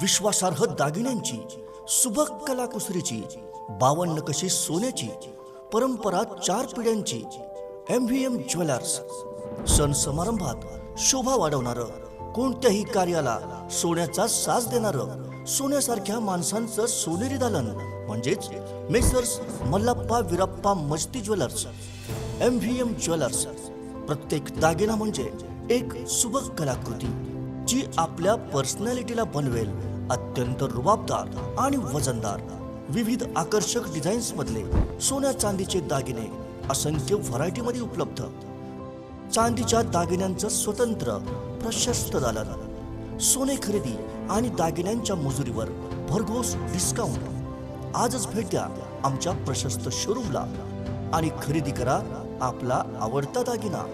विश्वासार्ह दागिन्यांची, सुबक कलाकुसरीची, 52 नकाशे सोन्याची, परंपरा 4 पिढ्यांची MVM ज्वेलर्स. सण समारंभात शोभा वाढवणारं, कोणत्याही कार्याला सोन्याचा साज देणारं, सोन्यासारख्या माणसांचं सोनेरी दालन म्हणजेच मेसर्स मल्लाप्पा वीरप्पा मस्ती ज्वेलर्स. MVM jewellers. प्रत्येक दागिना म्हणजे एक सुबक कलाकृती जी आपल्या पर्सनॅलिटीला बनवेल अत्यंत रुबाबदार आणि वजनदार. विविध आकर्षक डिझाईन्स मधले सोन्या चांदीचे दागिने असंख्य व्हरायटीमध्ये उपलब्ध. चांदीच्या दागिन्यांचं स्वतंत्र प्रशस्त दालन. सोने खरेदी आणि दागिन्यांच्या मजुरीवर भरघोस डिस्काउंट. आजच भेट द्या आमच्या प्रशस्त शोरूमला आणि खरेदी करा आपला आवडता दागिना.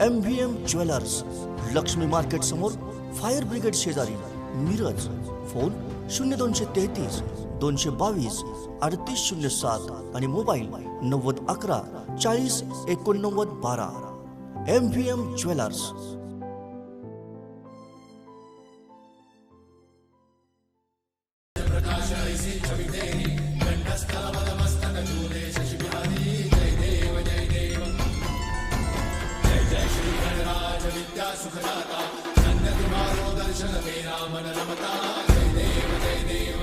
MVM ज्वेलर्स, लक्ष्मी मार्केट समोर, फायर ब्रिगेड शेजारी, मिरज. फोन 0233 222 3807 आणि मोबाईल 9011 40 89 12. MVM jewellers. सुखदाता धन्य तुम्हारो दर्शन तेरा मन रमता. जय देव जय देव.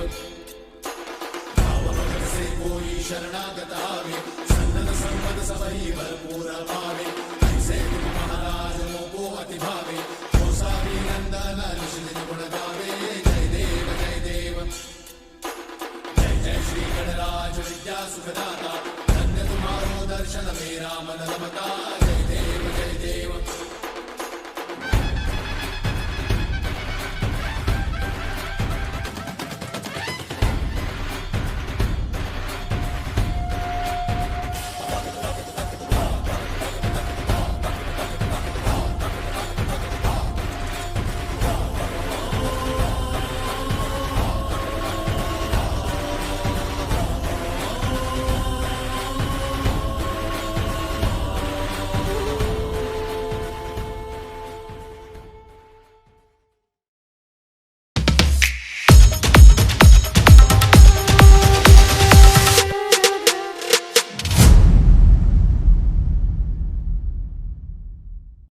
भाव भगत से कोई शरणागत आवे, सन्नत संपद सबही भरपूर पावे. ऐसे तुम महाराज मोको अति भावे, हो सारी नंदन निश्चित गुण गावे. जय देव जय देव. जय जय श्री गणराज विद्या सुखदाता धन्य तुम्हारो दर्शन मेरा मन रमता.